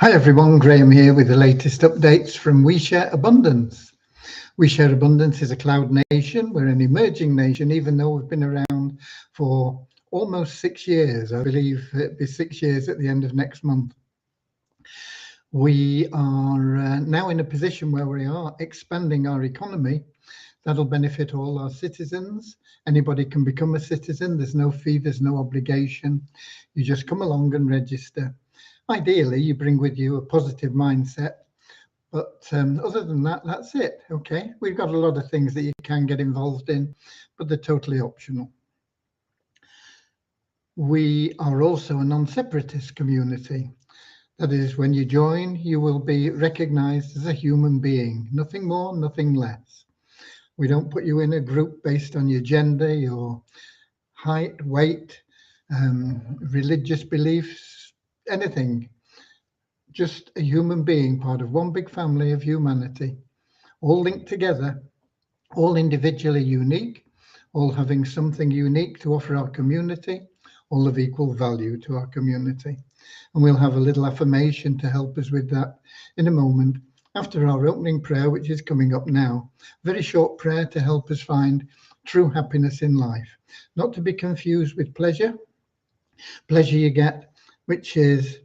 Hi everyone, Graham here with the latest updates from We Share Abundance. We Share Abundance is a cloud nation. We're an emerging nation, even though we've been around for almost 6 years. I believe it'll be 6 years at the end of next month. We are now in a position where we are expanding our economy. That'll benefit all our citizens. Anybody can become a citizen. There's no fee, there's no obligation. You just come along and register. Ideally, you bring with you a positive mindset, but other than that, that's it. Okay, we've got a lot of things that you can get involved in, but they're totally optional. We are also a non-separatist community. That is, when you join, you will be recognized as a human being, nothing more, nothing less. We don't put you in a group based on your gender, your height, weight, religious beliefs, anything. Just a human being, part of one big family of humanity, all linked together, all individually unique, all having something unique to offer our community, all of equal value to our community. And we'll have a little affirmation to help us with that in a moment after our opening prayer, which is coming up now. Very short prayer to help us find true happiness in life, not to be confused with pleasure. Pleasure you get, which is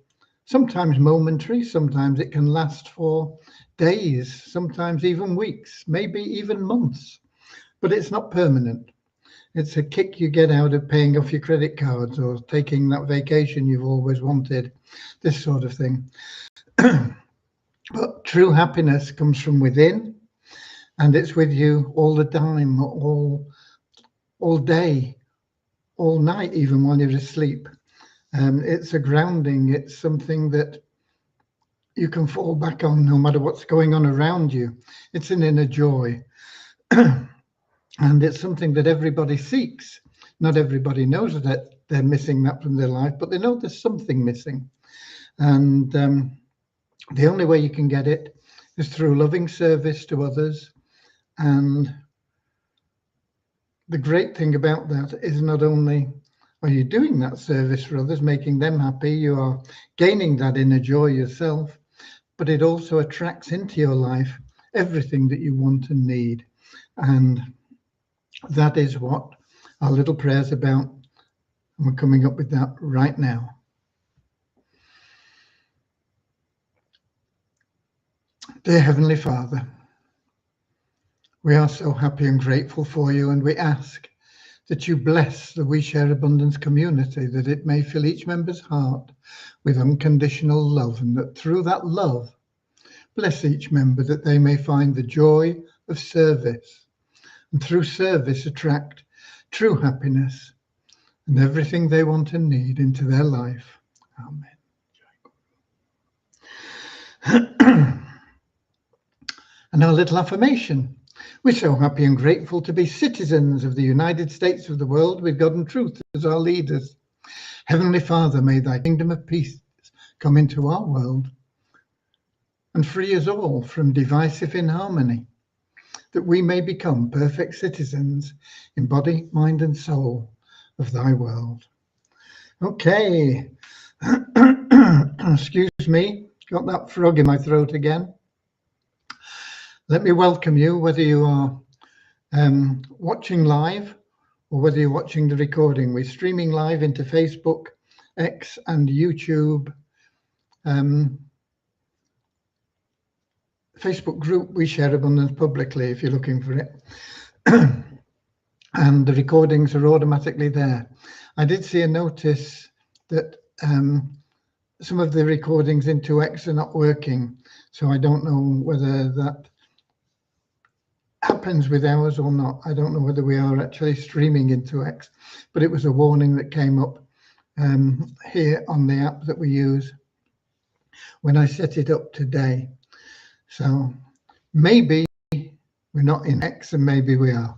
sometimes momentary, sometimes it can last for days, sometimes even weeks, maybe even months, but it's not permanent. It's a kick you get out of paying off your credit cards or taking that vacation you've always wanted, this sort of thing. But true happiness comes from within, and it's with you all the time, all day, all night, even while you're asleep. It's a grounding. It's something that you can fall back on no matter what's going on around you. It's an inner joy. And it's something that everybody seeks. Not everybody knows that they're missing that from their life, but they know there's something missing. And the only way you can get it is through loving service to others. And the great thing about that is not only are you doing that service for others, making them happy, you are gaining that inner joy yourself, but it also attracts into your life everything that you want and need. And that is what our little prayer's about. And we're coming up with that right now. Dear Heavenly Father, we are so happy and grateful for you, and we ask that you bless the We Share Abundance community, that it may fill each member's heart with unconditional love, and that through that love, bless each member that they may find the joy of service, and through service attract true happiness and everything they want and need into their life. Amen. And our little affirmation. We're so happy and grateful to be citizens of the United States of the world with God and truth as our leaders. Heavenly Father, may thy kingdom of peace come into our world and free us all from divisive inharmony, that we may become perfect citizens in body, mind and soul of thy world. Okay. Excuse me, got that frog in my throat again. Let me welcome you, whether you are watching live or whether you're watching the recording. We're streaming live into Facebook, X and YouTube. Facebook group, We Share Abundance Publicly, if you're looking for it. And the recordings are automatically there. I did see a notice that some of the recordings into X are not working. So I don't know whether that happens with ours or not. I don't know whether we are actually streaming into X, but it was a warning that came up here on the app that we use when I set it up today. So maybe we're not in X and maybe we are.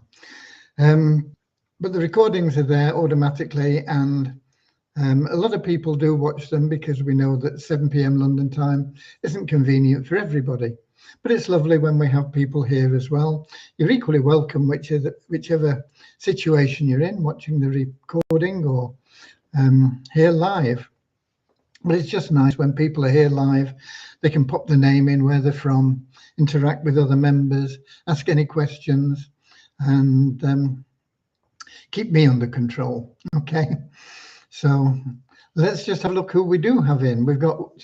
But the recordings are there automatically, and a lot of people do watch them because we know that 7 p.m. London time isn't convenient for everybody. But it's lovely when we have people here as well. You're equally welcome, whichever situation you're in, watching the recording or here live. But it's just nice when people are here live, they can pop the name in, where they're from, interact with other members, ask any questions, and keep me under control. Okay, so let's just have a look who we do have in. We've got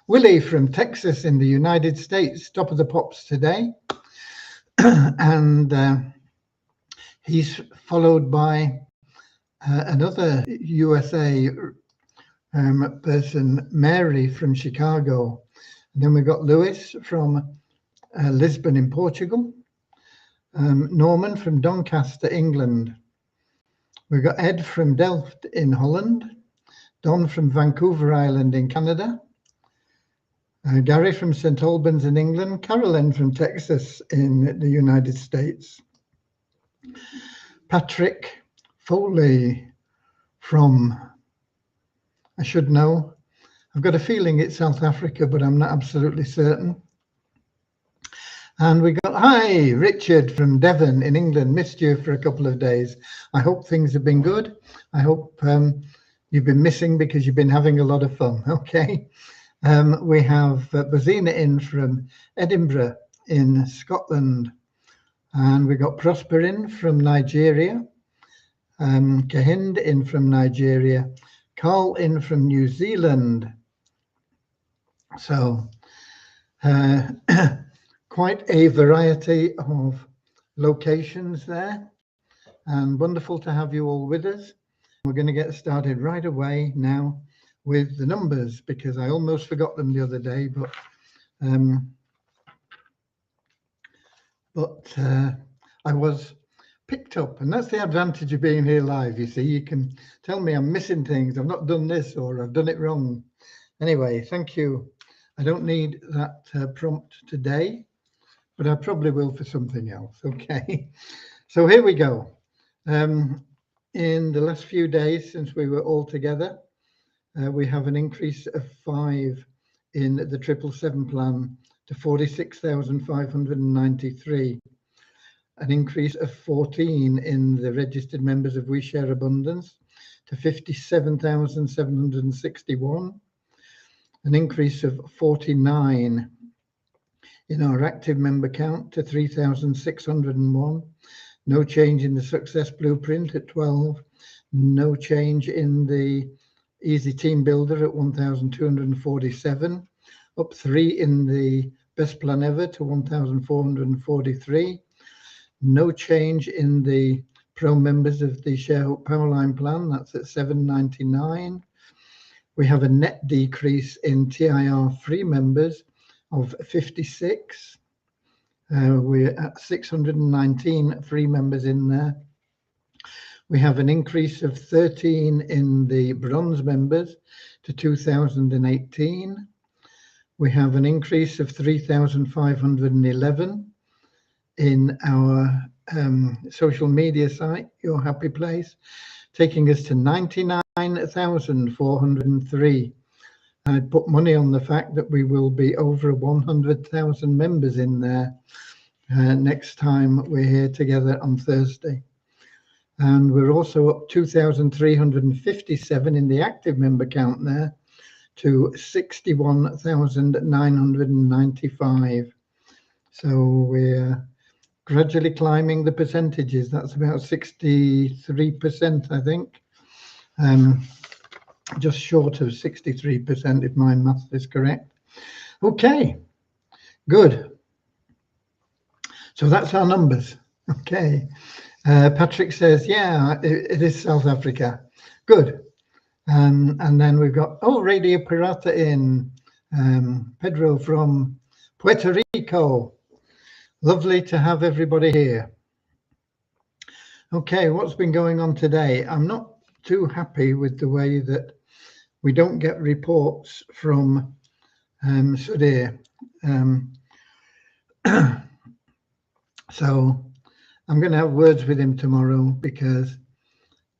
Willie from Texas in the United States, top of the pops today. And he's followed by another USA person, Mary from Chicago. And then we've got Lewis from Lisbon in Portugal. Norman from Doncaster, England. We've got Ed from Delft in Holland. Don from Vancouver Island in Canada. Gary from St. Albans in England. Carolyn from Texas in the United States. Patrick Foley from, I should know, I've got a feeling it's South Africa, but I'm not absolutely certain. And we got, hi, Richard from Devon in England. Missed you for a couple of days. I hope things have been good. I hope you've been missing because you've been having a lot of fun. Okay. We have Bazina in from Edinburgh in Scotland. And we got Prosper in from Nigeria. Kahind in from Nigeria. Carl in from New Zealand. So quite a variety of locations there, and wonderful to have you all with us. We're going to get started right away now with the numbers, because I almost forgot them the other day, but I was picked up, and that's the advantage of being here live. You see, you can tell me I'm missing things, I've not done this, or I've done it wrong. Anyway, thank you. I don't need that prompt today, but I probably will for something else. Okay, so here we go. In the last few days since we were all together, we have an increase of 5 in the 777 plan to 46,593. An increase of 14 in the registered members of We Share Abundance to 57,761. An increase of 49 in our active member count to 3,601. No change in the Success Blueprint at 12. No change in the Easy Team Builder at 1,247. Up 3 in the Best Plan Ever to 1,443. No change in the Pro members of the ShareHope Powerline plan. That's at 799. We have a net decrease in TIR free members of 56. We're at 619 free members in there. We have an increase of 13 in the bronze members to 2,018. We have an increase of 3,511 in our social media site, Your Happy Place, taking us to 99,403. I'd put money on the fact that we will be over 100,000 members in there next time we're here together on Thursday. And we're also up 2,357 in the active member count there to 61,995. So we're gradually climbing the percentages. That's about 63%, I think. Just short of 63%, if my math is correct. Okay, good. So that's our numbers. Okay. Patrick says, yeah, it is South Africa. Good. And then we've got, Radio Pirata in, Pedro from Puerto Rico. Lovely to have everybody here. Okay, what's been going on today? I'm not too happy with the way that we don't get reports from Sudhir. So I'm going to have words with him tomorrow, because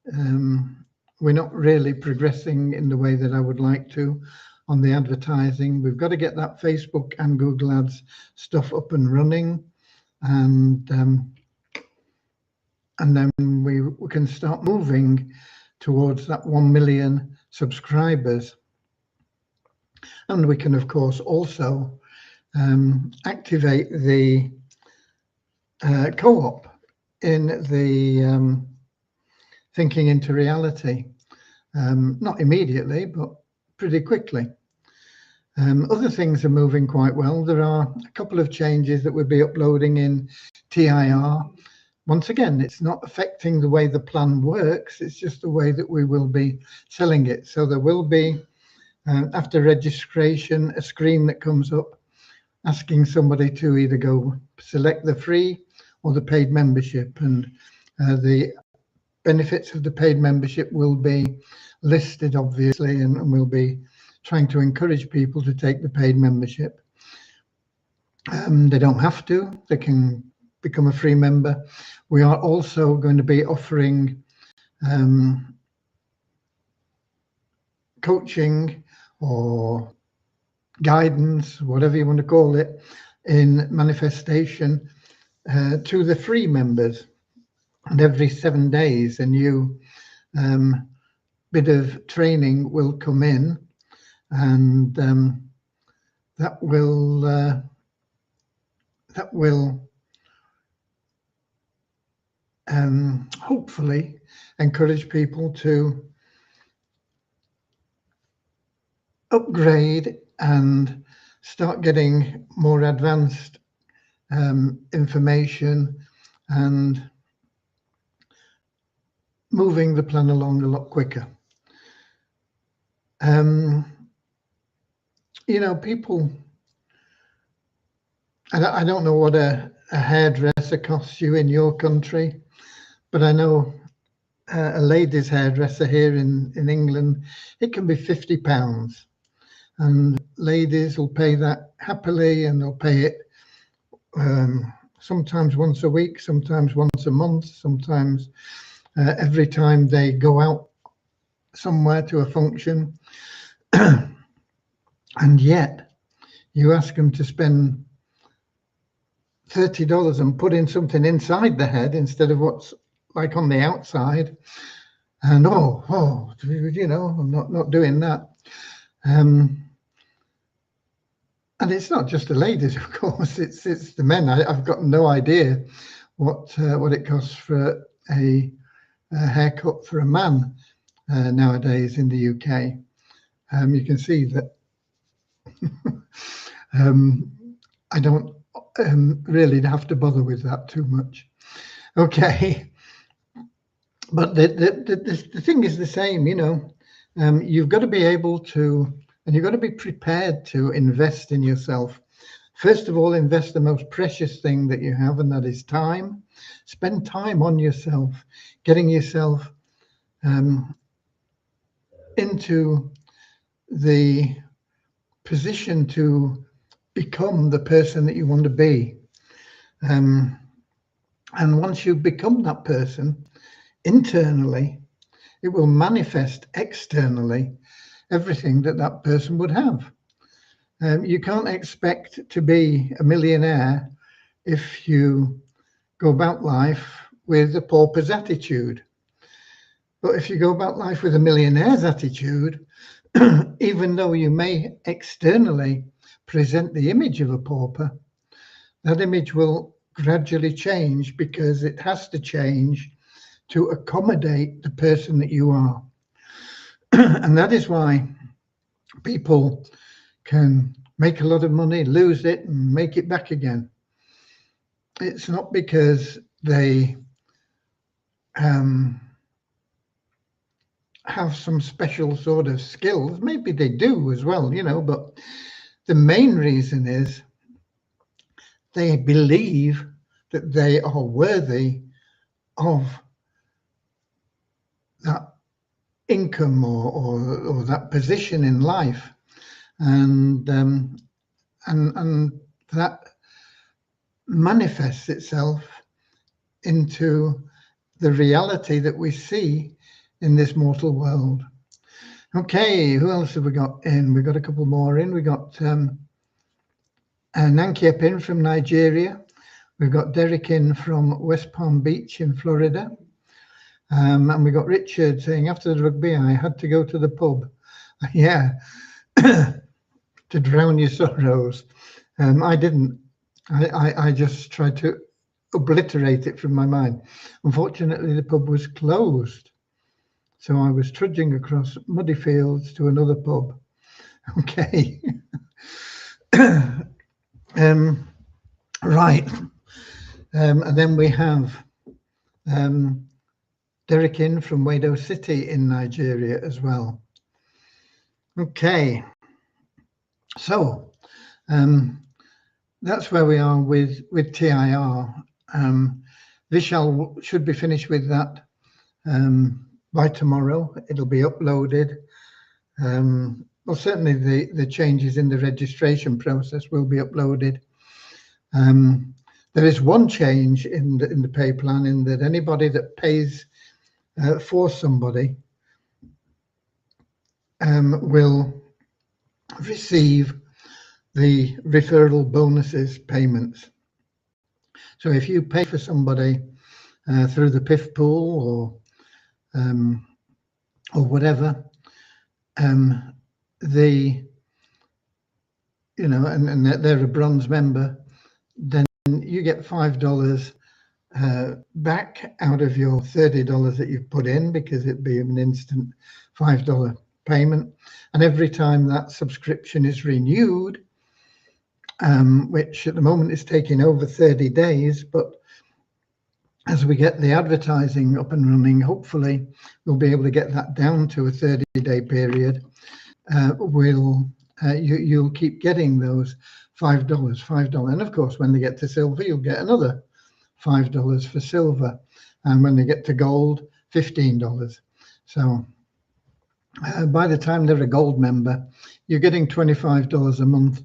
we're not really progressing in the way that I would like to on the advertising. We've got to get that Facebook and Google Ads stuff up and running, and then we can start moving towards that 1 million subscribers. And we can, of course, also activate the co-op in the thinking into reality. Not immediately, but pretty quickly. Other things are moving quite well. There are a couple of changes that we'll be uploading in TIR. Once again, it's not affecting the way the plan works, it's just the way that we will be selling it. So there will be, after registration, a screen that comes up asking somebody to either go select the free or the paid membership, and the benefits of the paid membership will be listed, obviously, and we'll be trying to encourage people to take the paid membership. They don't have to, they can become a free member. We are also going to be offering coaching or guidance, whatever you want to call it, in manifestation to the free members. And every 7 days, a new bit of training will come in, and that will hopefully encourage people to upgrade and start getting more advanced information and moving the plan along a lot quicker. You know, people, I don't know what a hairdresser costs you in your country, but I know a ladies' hairdresser here in England, it can be £50. And ladies will pay that happily, and they'll pay it sometimes once a week, sometimes once a month, sometimes every time they go out somewhere to a function. And yet you ask them to spend $30 and put in something inside the head instead of what's like on the outside, and you know, I'm not doing that. And it's not just the ladies, of course, it's the men. I've got no idea what it costs for a haircut for a man nowadays in the UK. You can see that I don't really have to bother with that too much. Okay, but the thing is the same, you know. You've got to be able to, and you've got to be prepared to invest in yourself. First of all, invest the most precious thing that you have, and that is time. Spend time on yourself, getting yourself into the position to become the person that you want to be. And once you become that person internally, it will manifest externally everything that person would have. You can't expect to be a millionaire if you go about life with a pauper's attitude. But if you go about life with a millionaire's attitude, even though you may externally present the image of a pauper, that image will gradually change, because it has to change to accommodate the person that you are. And that is why people can make a lot of money, lose it, and make it back again. It's not because they have some special sort of skills. Maybe they do as well, you know, but the main reason is they believe that they are worthy of that income or that position in life, and that manifests itself into the reality that we see in this mortal world. Okay, who else have we got in? We've got a couple more in. We got Nanki Epin from Nigeria. We've got Derek in from West Palm Beach in Florida. And we got Richard saying, after the rugby, I had to go to the pub. Yeah. to drown your sorrows. I didn't. I just tried to obliterate it from my mind. Unfortunately, the pub was closed. So I was trudging across muddy fields to another pub. Okay. Right. And then we have Derek In from Wado City in Nigeria as well. Okay. So that's where we are with TIR. Vishal should be finished with that by tomorrow. It'll be uploaded. Well, certainly the changes in the registration process will be uploaded. There is one change in the pay plan, in that anybody that pays for somebody will receive the referral bonuses payments. So if you pay for somebody through the PIF pool or whatever, and they're a bronze member, then you get $5 back out of your $30 that you've put in, because it'd be an instant $5 payment. And every time that subscription is renewed, which at the moment is taking over 30 days, but as we get the advertising up and running, hopefully we'll be able to get that down to a 30-day period. You'll keep getting those $5. And of course, when they get to silver, you'll get another $5 for silver. And when they get to gold, $15. So by the time they're a gold member, you're getting $25 a month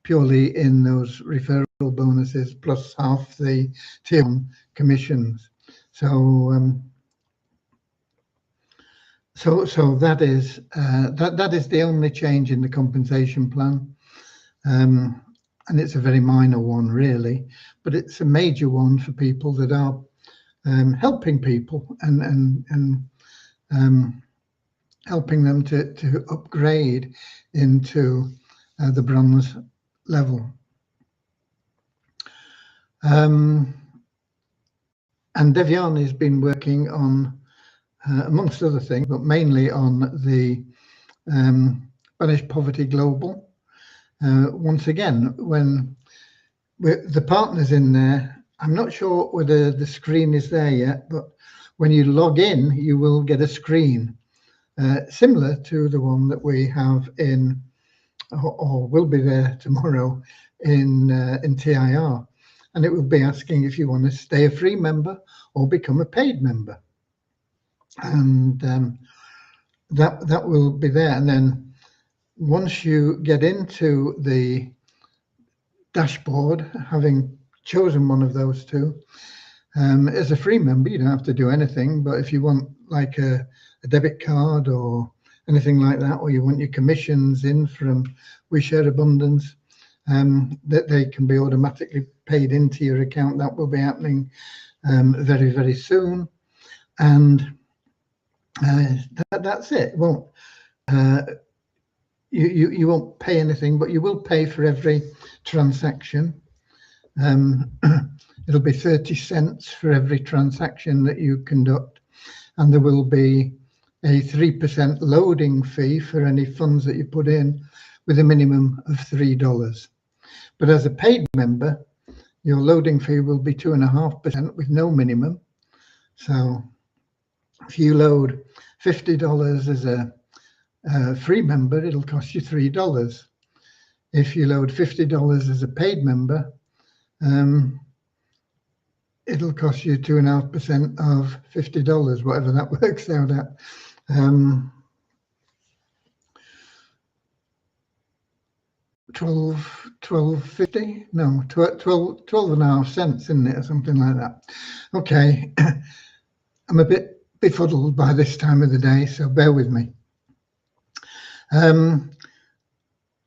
purely in those referral bonuses, plus half the tier 1 commissions. So that is the only change in the compensation plan, and it's a very minor one, really, but it's a major one for people that are helping people and helping them to upgrade into the bronze level. And Devian has been working on, amongst other things, but mainly on the Banish Poverty Global. Once again, when the partners in there, I'm not sure whether the screen is there yet, but when you log in, you will get a screen similar to the one that we have in, or will be there tomorrow in TIR. And it will be asking if you want to stay a free member or become a paid member. And that will be there. And then once you get into the dashboard, having chosen one of those two, as a free member, you don't have to do anything. But if you want like a debit card or anything like that, or you want your commissions in from We Share Abundance, that they can be automatically paid into your account. That will be happening very, very soon. And that's it. You won't pay anything, but you will pay for every transaction. It'll be 30 cents for every transaction that you conduct, and there will be a 3% loading fee for any funds that you put in, with a minimum of $3. But as a paid member, your loading fee will be 2.5% with no minimum. So if you load $50 as a free member, it'll cost you $3. If you load $50 as a paid member, it'll cost you 2.5% of $50, whatever that works out at. $12.50? No, 12.5 cents, isn't it, or something like that? Okay, I'm a bit befuddled by this time of the day, so bear with me.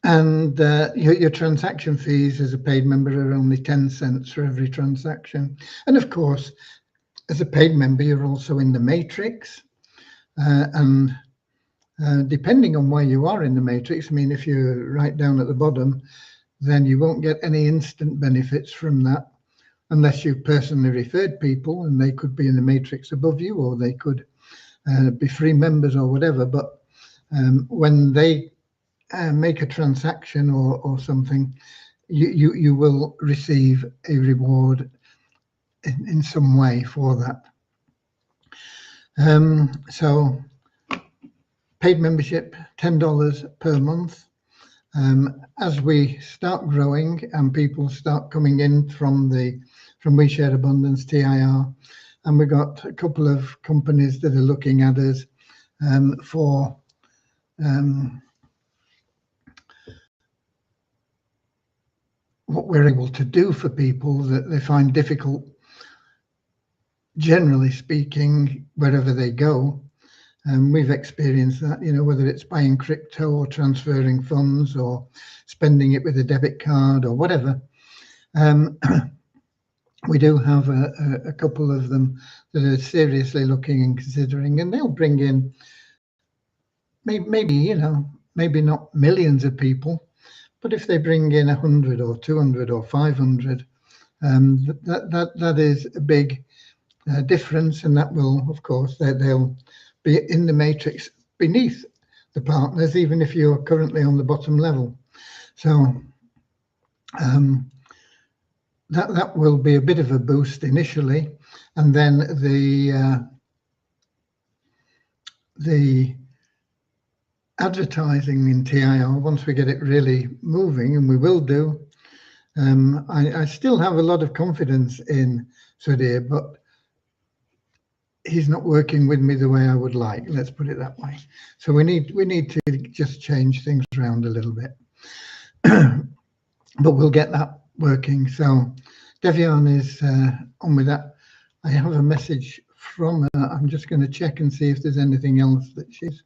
Your transaction fees as a paid member are only 10 cents for every transaction. And of course, as a paid member, you're also in the matrix. And depending on where you are in the matrix. I mean, if you're right down at the bottom, then you won't get any instant benefits from that unless you've personally referred people, and they could be in the matrix above you, or they could be free members or whatever. But when they make a transaction or something, you will receive a reward in some way for that. So paid membership, $10 per month. As we start growing and people start coming in from We Share Abundance, TIR, and we've got a couple of companies that are looking at us for what we're able to do for people that they find difficult, generally speaking, wherever they go. We've experienced that, you know, whether it's buying crypto or transferring funds or spending it with a debit card or whatever. We do have a couple of them that are seriously looking and considering, and they'll bring in maybe, you know, maybe not millions of people, but if they bring in 100 or 200 or 500, that is a big difference, and that will, of course, they'll be in the matrix beneath the partners, even if you're currently on the bottom level. So that will be a bit of a boost initially, and then the advertising in TIR, once we get it really moving, and we will do, I still have a lot of confidence in Sudhir, but he's not working with me the way I would like, let's put it that way. So we need to just change things around a little bit. But we'll get that working. So Devian is on with that. I have a message from her. I'm just going to check and see if there's anything else that she's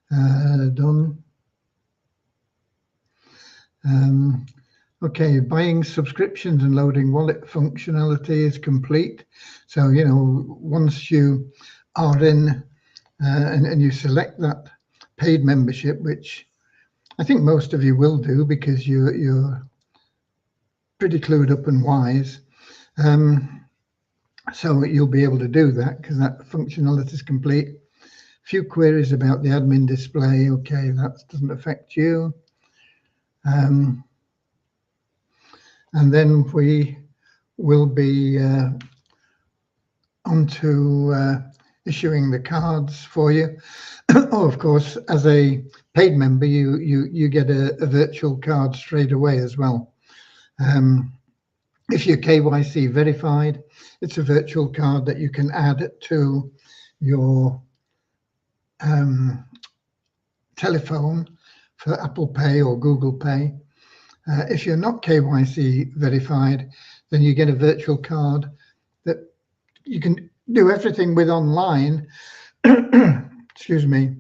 done. Okay, buying subscriptions and loading wallet functionality is complete. So, you know, once you are in and you select that paid membership, which I think most of you will do because you're pretty clued up and wise. So you'll be able to do that because that functionality is complete. A few queries about the admin display. Okay, that doesn't affect you. And then we will be onto issuing the cards for you. Oh, of course, as a paid member, you get a virtual card straight away as well. If you're KYC verified, it's a virtual card that you can add to your telephone for Apple Pay or Google Pay. If you're not KYC verified, then you get a virtual card that you can do everything with online, excuse me,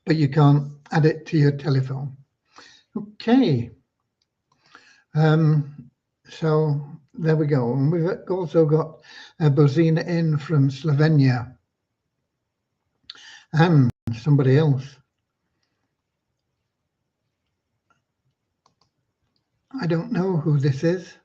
but you can't add it to your telephone. Okay. So there we go. And we've also got Bozina in from Slovenia and somebody else. I don't know who this is.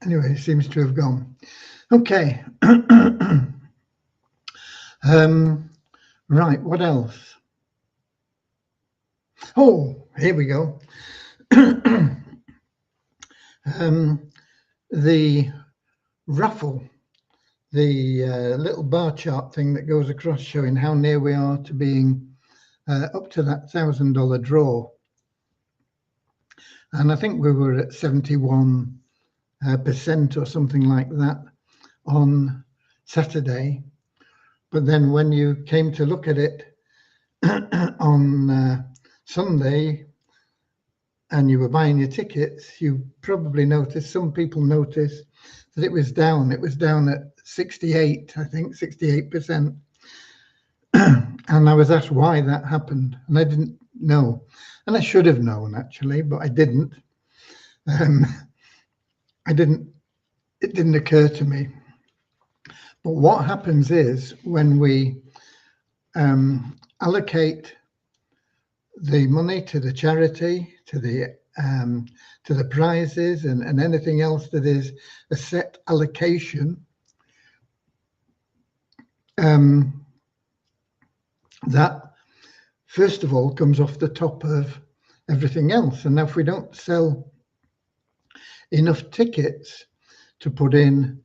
Anyway, it seems to have gone. Okay. Right, what else? Oh, here we go. The raffle, the little bar chart thing that goes across showing how near we are to being up to that $1,000 draw. And I think we were at 71% or something like that on Saturday. But then when you came to look at it on Sunday and you were buying your tickets, you probably noticed, some people noticed that it was down. It was down at 68, I think, 68%. And I was asked why that happened, and I didn't know. And I should have known, actually, but I didn't. It didn't occur to me. But what happens is when we allocate the money to the charity, to the prizes, and anything else that is a set allocation, that first of all comes off the top of everything else. And if we don't sell enough tickets to put in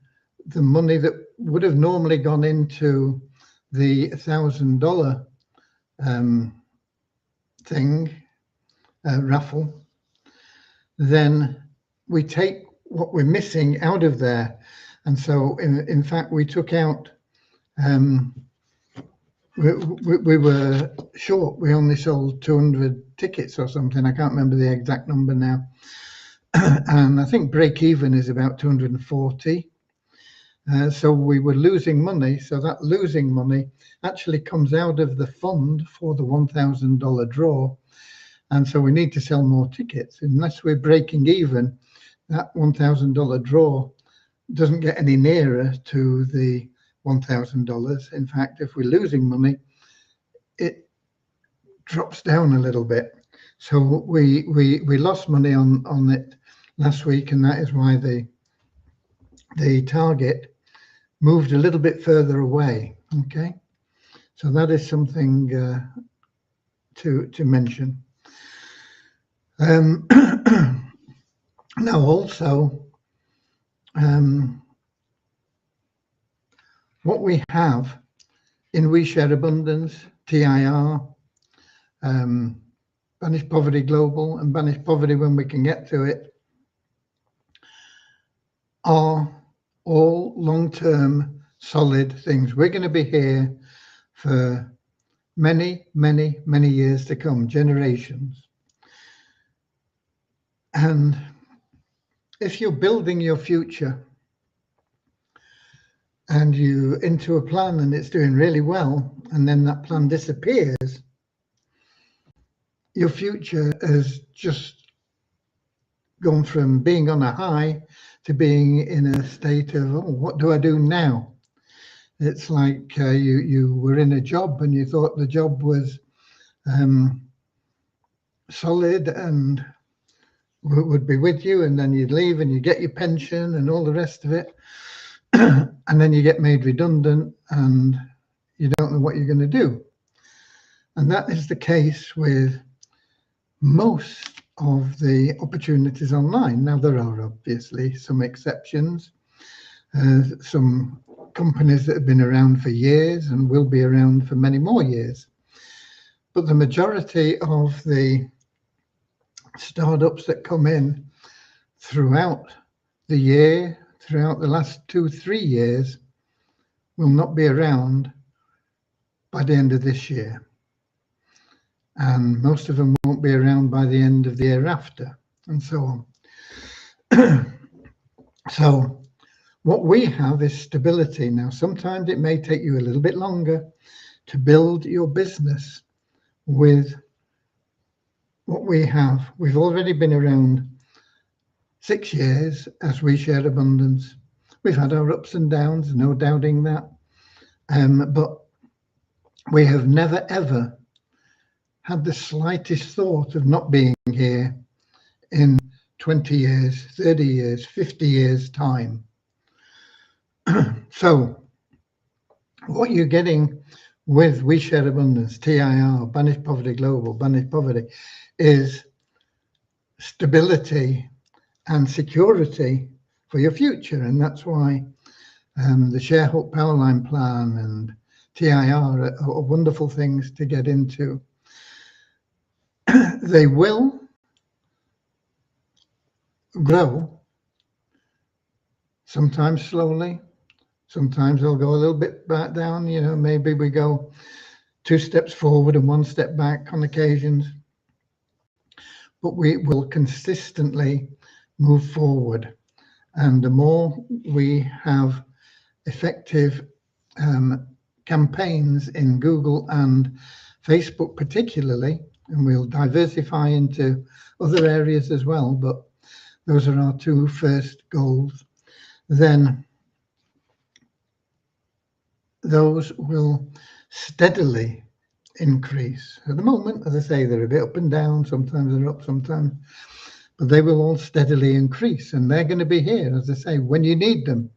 the money that would have normally gone into the $1,000 raffle, then we take what we're missing out of there. And so in fact, we took out, we were short. We only sold 200 tickets or something. I can't remember the exact number now. And I think break even is about 240. So we were losing money. So that losing money actually comes out of the fund for the $1,000 draw. And so we need to sell more tickets. Unless we're breaking even, that $1,000 draw doesn't get any nearer to the $1,000. In fact, if we're losing money, it drops down a little bit. So we lost money on it last week, and that is why the target moved a little bit further away. Okay, so that is something to mention. Now also, what we have in We Share Abundance, TIR, Banish Poverty Global, and Banish Poverty when we can get to it, are all long-term solid things. We're going to be here for many, many, many years to come, generations. And if you're building your future and you into a plan and it's doing really well, and then that plan disappears, your future has just gone from being on a high to being in a state of, oh, what do I do now? It's like you were in a job and you thought the job was solid and would be with you, and then you'd leave and you get your pension and all the rest of it. And then you get made redundant and you don't know what you're going to do. And that is the case with most of the opportunities online. Now, there are obviously some exceptions, some companies that have been around for years and will be around for many more years. But the majority of the startups that come in throughout the year, throughout the last 2-3 years, will not be around by the end of this year. And most of them won't be around by the end of the year after, and so on. So what we have is stability. Now, sometimes it may take you a little bit longer to build your business with what we have. We've already been around 6 years as We Share Abundance. We've had our ups and downs, no doubting that. But we have never, ever had the slightest thought of not being here in 20 years, 30 years, 50 years time. So what you're getting with We Share Abundance, TIR, Banish Poverty Global, Banish Poverty, is stability and security for your future. And that's why the ShareHope Powerline Plan and TIR are wonderful things to get into. They will grow, sometimes slowly, sometimes they'll go a little bit back down. You know, maybe we go 2 steps forward and 1 step back on occasions, but we will consistently move forward. And the more we have effective campaigns in Google and Facebook particularly, and we'll diversify into other areas as well, but those are our two first goals, then those will steadily increase. At the moment, as I say, they're a bit up and down, sometimes they're up, sometimes, but they will all steadily increase, and they're going to be here, as I say, when you need them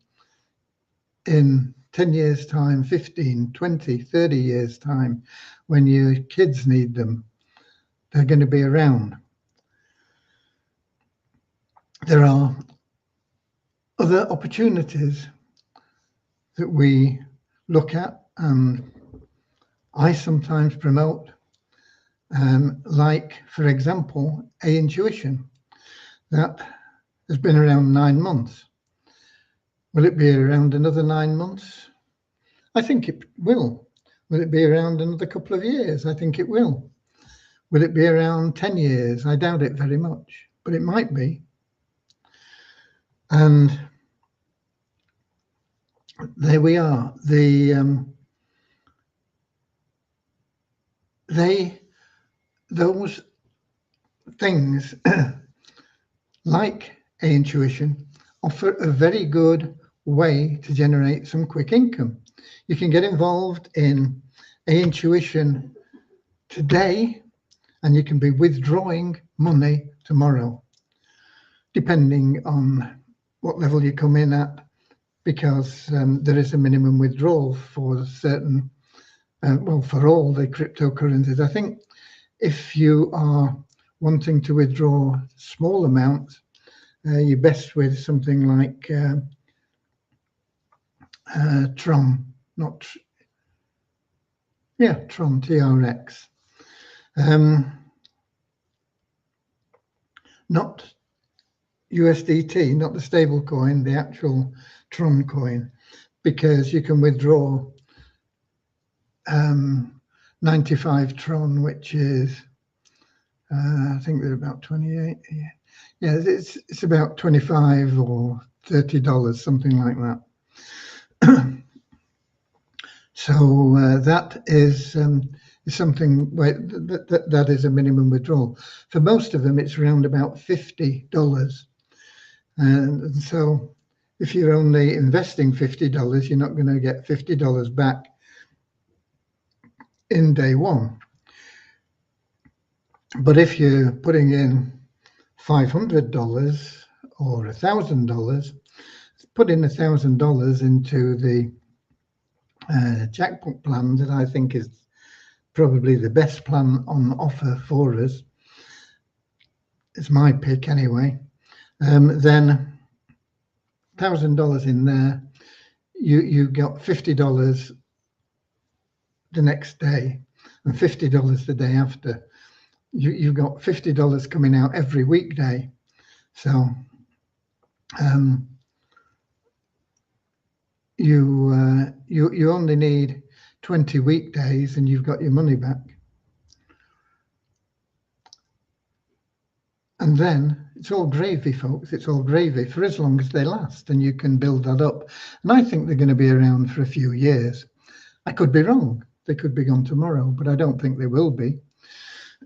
in 10 years time, 15, 20, 30 years time, when your kids need them, they're going to be around. There are other opportunities that we look at, and I sometimes promote, like, for example, A-Intuition. That has been around 9 months. Will it be around another 9 months? I think it will. Will it be around another couple of years? I think it will. Will it be around 10 years? I doubt it very much, but it might be. And there we are. Those things like A-Intuition offer a very good way to generate some quick income. You can get involved in A-Intuition today, and you can be withdrawing money tomorrow, depending on what level you come in at, because there is a minimum withdrawal for certain, well, for all the cryptocurrencies. I think if you are wanting to withdraw small amounts, you're best with something like Tron, Tron, TRX. Not USDT, not the stable coin, the actual Tron coin, because you can withdraw 95 Tron, which is, I think they're about 28. Yeah, it's about $25 or $30, something like that. So that is something where that is a minimum withdrawal. For most of them, it's around about $50. And so if you're only investing $50, you're not going to get $50 back in day one. But if you're putting in $500 or $1,000, put in $1,000 into the jackpot plan that I think is probably the best plan on offer for us. It's my pick anyway. Then $1,000 in there, you got $50 the next day and $50 the day after. You've got $50 coming out every weekday. So you only need 20 weekdays and you've got your money back. And then it's all gravy, folks. It's all gravy for as long as they last, and you can build that up. And I think they're going to be around for a few years. I could be wrong. They could be gone tomorrow, but I don't think they will be.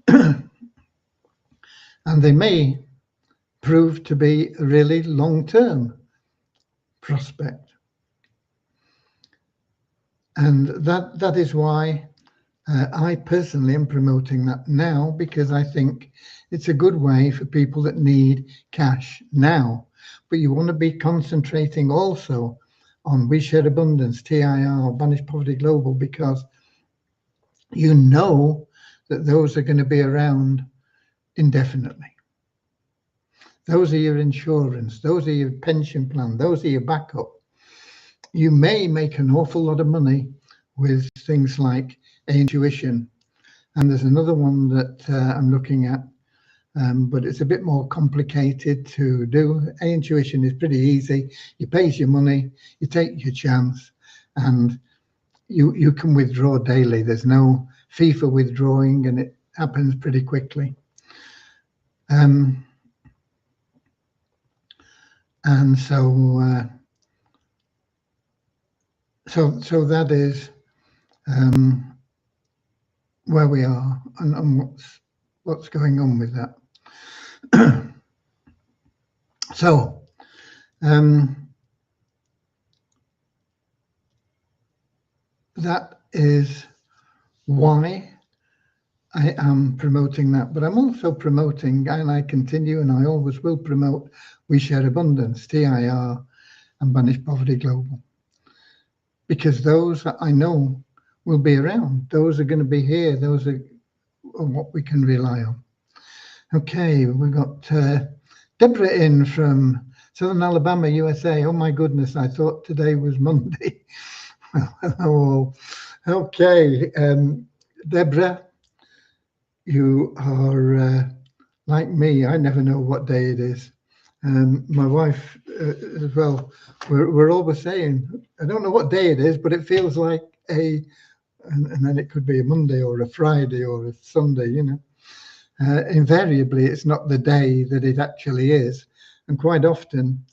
And they may prove to be a really long-term prospect. And that is why I personally am promoting that now, because I think it's a good way for people that need cash now. But you want to be concentrating also on We Share Abundance, TIR, Banish Poverty Global, because you know that those are going to be around indefinitely. Those are your insurance, those are your pension plan, those are your backup. You may make an awful lot of money with things like A-Intuition. And there's another one that I'm looking at, but it's a bit more complicated to do. A-Intuition is pretty easy. You pay your money, you take your chance, and you can withdraw daily. There's no fee for withdrawing, and it happens pretty quickly. And so that is where we are, and what's going on with that. So that is why I am promoting that, but I'm also promoting, and I continue, and I always will promote We Share Abundance, TIR, and Banish Poverty Global, because those that I know will be around. Those are going to be here. Those are what we can rely on. Okay, we've got Deborah in from Southern Alabama, USA. Oh my goodness, I thought today was Monday. Oh, okay, Deborah, you are like me. I never know what day it is. My wife as well. We're always saying, I don't know what day it is, but it feels like and then it could be a Monday or a Friday or a Sunday, you know. Invariably, it's not the day that it actually is, and quite often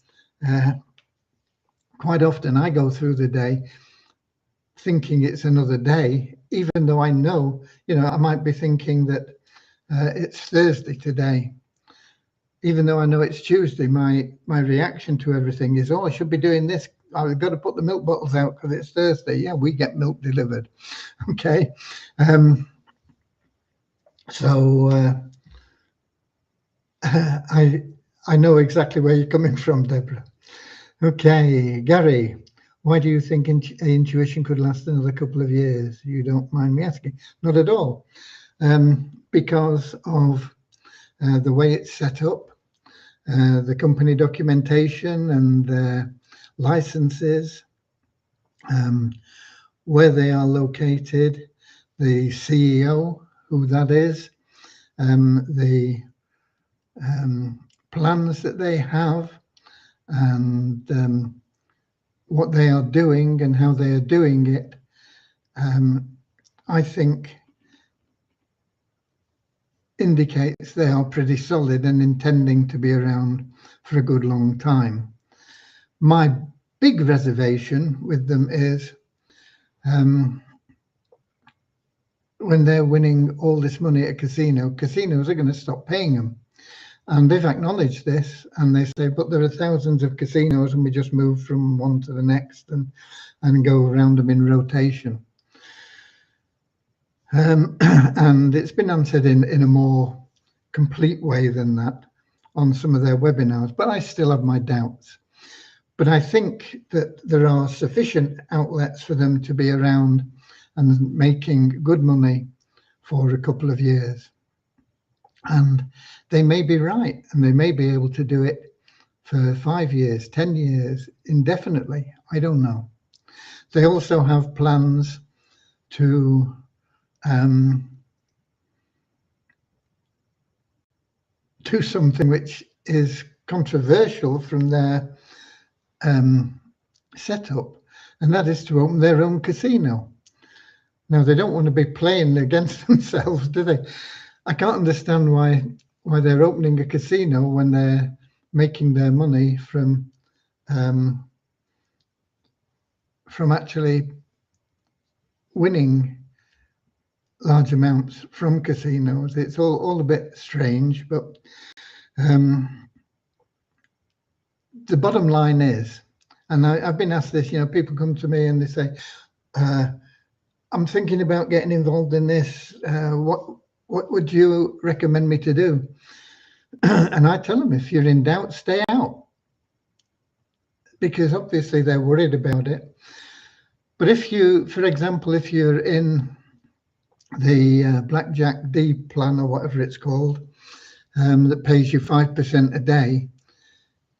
I go through the day thinking it's another day, even though I know, you know, I might be thinking that it's Thursday today. Even though I know it's Tuesday, my reaction to everything is, oh, I should be doing this. I've got to put the milk bottles out because it's Thursday. Yeah, we get milk delivered. Okay. So I know exactly where you're coming from, Deborah. Okay, Gary, why do you think intuition could last another couple of years? You don't mind me asking? Not at all. Because of the way it's set up, the company documentation and the licenses, where they are located, the CEO, who that is, the plans that they have, and what they are doing and how they are doing it. I think indicates they are pretty solid and intending to be around for a good long time. My big reservation with them is when they're winning all this money at a casino, casinos are going to stop paying them. And they've acknowledged this, and they say, but there are thousands of casinos and we just move from one to the next and go around them in rotation. And it's been answered in a more complete way than that on some of their webinars, but I still have my doubts. But I think that there are sufficient outlets for them to be around and making good money for a couple of years. And they may be right, and they may be able to do it for 5 years, 10 years, indefinitely. I don't know. They also have plans to do something which is controversial from their setup, and that is to open their own casino. Now, they don't want to be playing against themselves, do they? I can't understand why they're opening a casino when they're making their money from actually winning large amounts from casinos. It's all a bit strange, but the bottom line is, and I've been asked this, you know, people come to me and they say, I'm thinking about getting involved in this. What would you recommend me to do? And I tell them, if you're in doubt, stay out. Because obviously they're worried about it. But if you, for example, if you're in the Blackjack D plan or whatever it's called, that pays you 5% a day,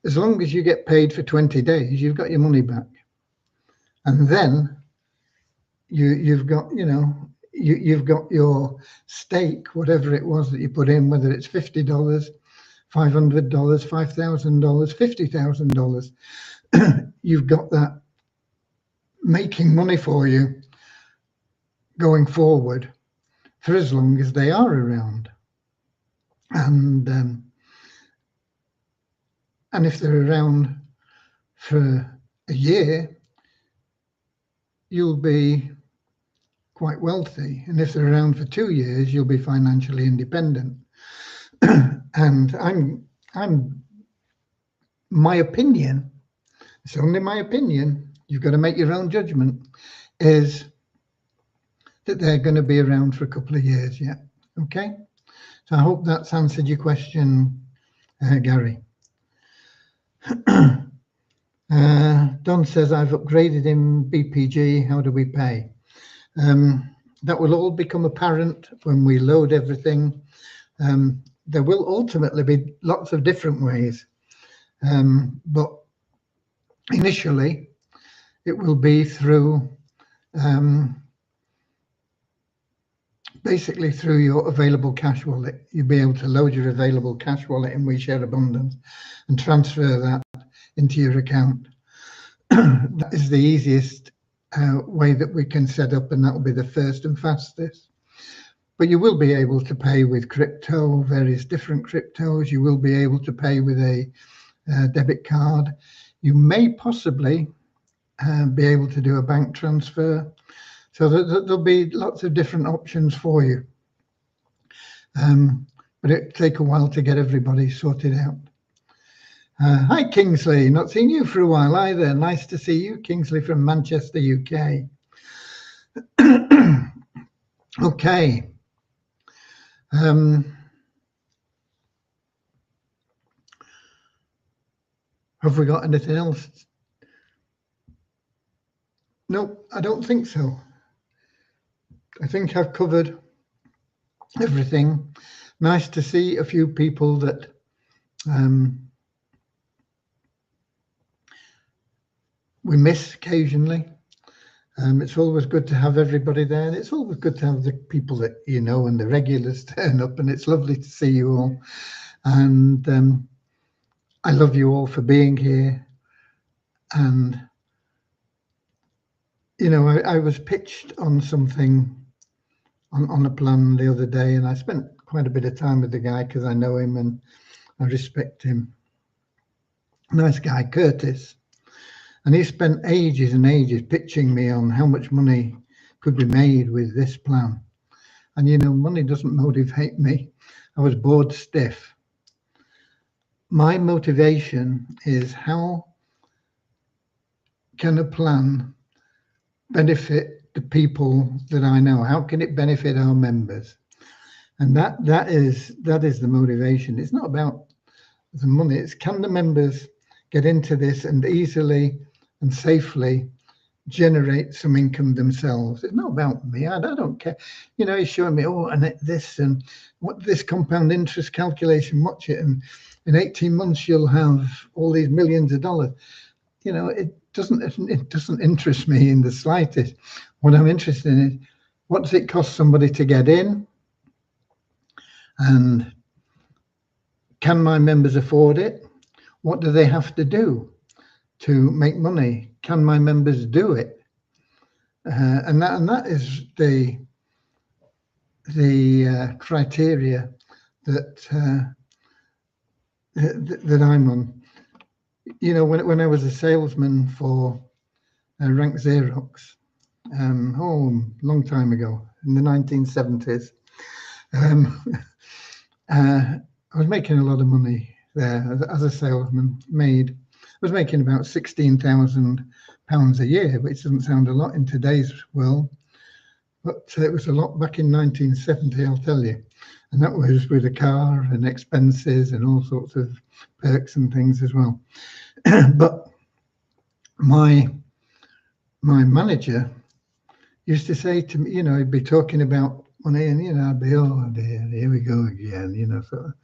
as long as you get paid for 20 days, you've got your money back. And then you've got, you know, you've got your stake, whatever it was that you put in, whether it's $50, $500, $5,000, $50,000, you've got that making money for you going forward for as long as they are around. And And if they're around for a year, you'll be quite wealthy. And if they're around for 2 years, you'll be financially independent. And my opinion, it's only my opinion, you've got to make your own judgment, is that they're going to be around for a couple of years yet. Okay, so I hope that's answered your question, Gary. Don says, I've upgraded in BPG, how do we pay? That will all become apparent when we load everything. There will ultimately be lots of different ways, but initially it will be through basically through your available cash wallet. You'll be able to load your available cash wallet in WeShare Abundance and transfer that into your account. That is the easiest way that we can set up, and that will be the first and fastest. But you will be able to pay with crypto, various different cryptos. You will be able to pay with a debit card. You may possibly be able to do a bank transfer. So there'll be lots of different options for you. But it'll take a while to get everybody sorted out. Hi, Kingsley. Not seen you for a while either. Nice to see you, Kingsley from Manchester, UK. Okay. Have we got anything else? Nope, I don't think so. I think I've covered everything. Nice to see a few people that we miss occasionally. It's always good to have everybody there. And it's always good to have the people that you know and the regulars turn up, and it's lovely to see you all. And I love you all for being here. And, you know, I was pitched on something on a plan the other day, and I spent quite a bit of time with the guy because I know him and I respect him. Nice guy, Curtis. And he spent ages and ages pitching me on how much money could be made with this plan. And, you know, money doesn't motivate me. I was bored stiff. My motivation is, how can a plan benefit the people that I know? How can it benefit our members? And that is the motivation. It's not about the money. It's, can the members get into this and easily and safely generate some income themselves? It's not about me. I don't care. You know, he's showing me, oh, and this and what this compound interest calculation, watch it, and in 18 months you'll have all these millions of dollars. You know, it doesn't interest me in the slightest. What I'm interested in is, what does it cost somebody to get in? And can my members afford it? What do they have to do to make money? Can my members do it? And that is the criteria that I'm on. You know, when I was a salesman for Rank Xerox, long time ago in the 1970s, I was making a lot of money there as a salesman. I was making about £16,000 a year, which doesn't sound a lot in today's world, but it was a lot back in 1970, I'll tell you. And that was with a car and expenses and all sorts of perks and things as well. But my manager used to say to me, you know, he'd be talking about money, and, you know, I'd be, oh dear, here we go again, you know, sort of.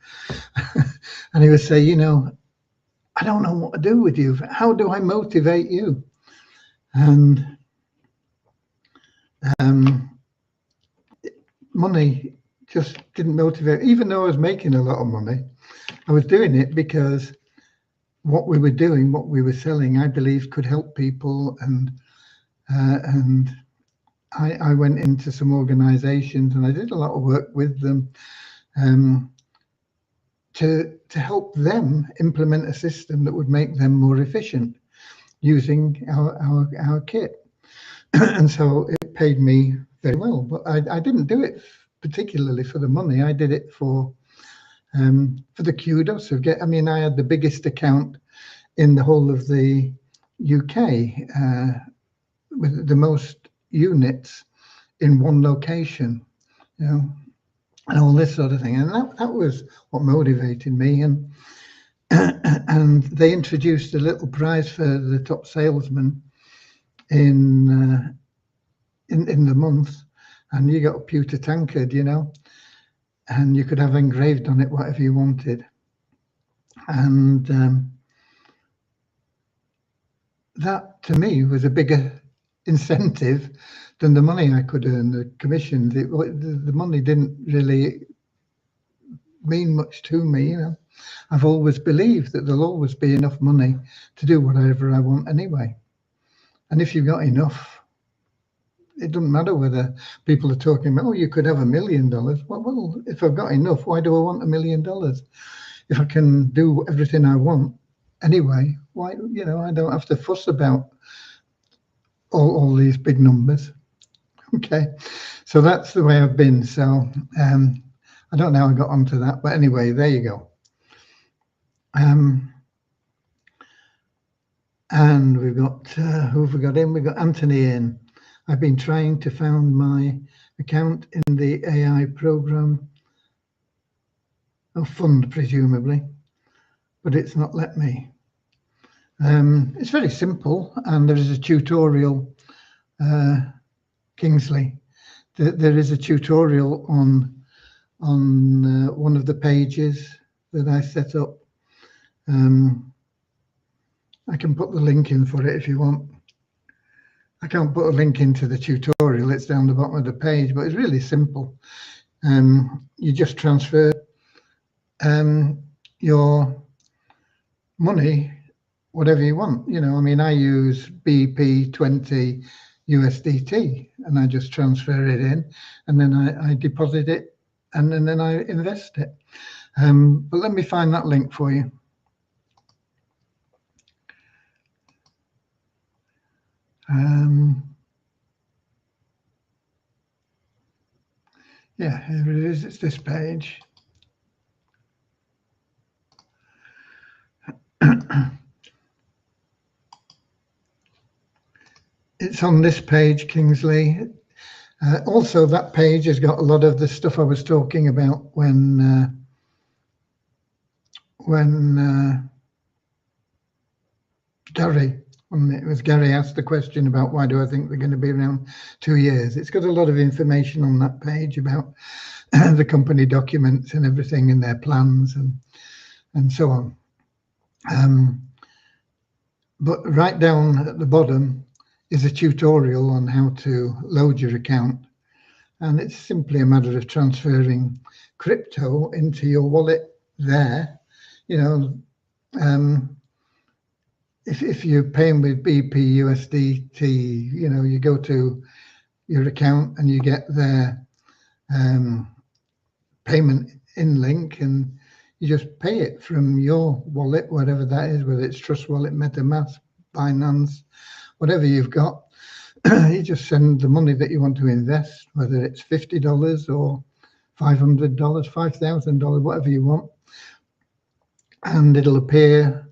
And he would say, you know, I don't know what to do with you. How do I motivate you? And money just didn't motivate. Even though I was making a lot of money, I was doing it because what we were doing, what we were selling, I believed could help people. And I went into some organizations and I did a lot of work with them. to help them implement a system that would make them more efficient using our kit. And so it paid me very well. But I didn't do it particularly for the money. I did it for the kudos of I mean, I had the biggest account in the whole of the UK with the most units in one location, you know, and all this sort of thing. And that was what motivated me. And and they introduced a little prize for the top salesman in the month, and you got a pewter tankard, you know, and you could have engraved on it whatever you wanted. And that to me was a bigger incentive than the money I could earn, the commission. The money didn't really mean much to me, you know. I've always believed that there'll always be enough money to do whatever I want anyway. And if you've got enough, it doesn't matter whether people are talking about, oh, you could have $1 million. Well, if I've got enough, why do I want $1 million? If I can do everything I want anyway, why, you know, I don't have to fuss about all these big numbers. Okay, so that's the way I've been. So I don't know how I got onto that, but anyway, there you go. And we've got, who have we got in? We've got Anthony in. I've been trying to find my account in the AI program, a fund presumably, but it's not let me. It's very simple, and there is a tutorial, Kingsley. There is a tutorial on one of the pages that I set up. I can put the link in for it if you want. I can't put a link into the tutorial, it's down the bottom of the page, but it's really simple. You just transfer your money, whatever you want. You know, I mean, I use BP20 USDT, and I just transfer it in, and then I deposit it, and then I invest it. But let me find that link for you. Yeah, here it is. It's this page. It's on this page, Kingsley. Also, that page has got a lot of the stuff I was talking about when Gary asked the question about why do I think they're going to be around 2 years. It's got a lot of information on that page about the company documents and everything and their plans and so on. But right down at the bottom is a tutorial on how to load your account. And it's simply a matter of transferring crypto into your wallet there. You know, if you're paying with BP USDT, you know, you go to your account and you get their payment in link, and you just pay it from your wallet, whatever that is, whether it's Trust Wallet, MetaMask, Binance, whatever you've got. You just send the money that you want to invest, whether it's $50 or $500, $5,000, whatever you want, and it'll appear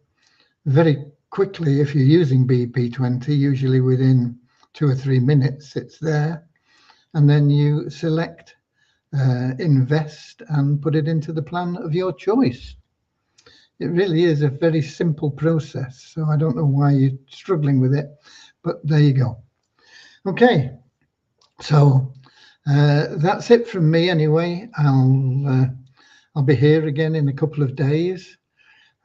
very quickly if you're using BP20. Usually within 2 or 3 minutes it's there, and then you select invest and put it into the plan of your choice. It really is a very simple process, so I don't know why you're struggling with it, but there you go. Okay, so that's it from me anyway. I'll be here again in a couple of days.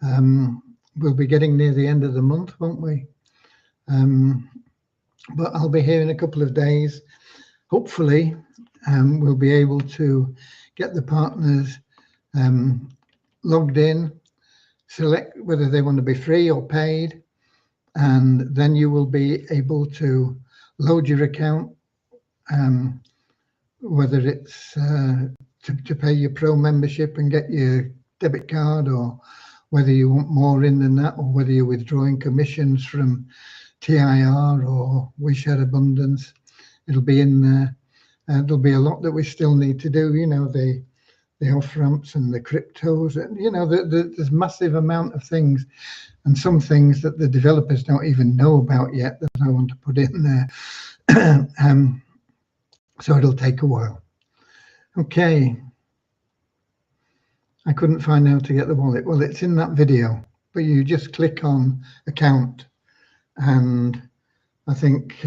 We'll be getting near the end of the month, won't we? But I'll be here in a couple of days. Hopefully, we'll be able to get the partners logged in, select whether they want to be free or paid, and then you will be able to load your account, whether it's to pay your pro membership and get your debit card, or whether you want more in than that, or whether you're withdrawing commissions from TIR or We Share Abundance. It'll be in there. There'll be a lot that we still need to do, you know, the off-ramps and the cryptos, and you know, there's massive amount of things, and some things that the developers don't even know about yet that I want to put in there. So it'll take a while. Okay. I couldn't find how to get the wallet. Well, it's in that video, but you just click on account, and I think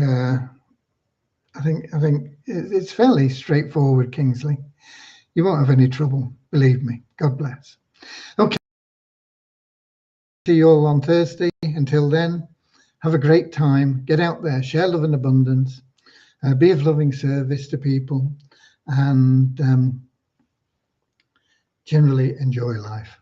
it's fairly straightforward, Kingsley. You won't have any trouble, believe me. God bless. Okay. See you all on Thursday. Until then, have a great time. Get out there, share love and abundance, be of loving service to people, and generally enjoy life.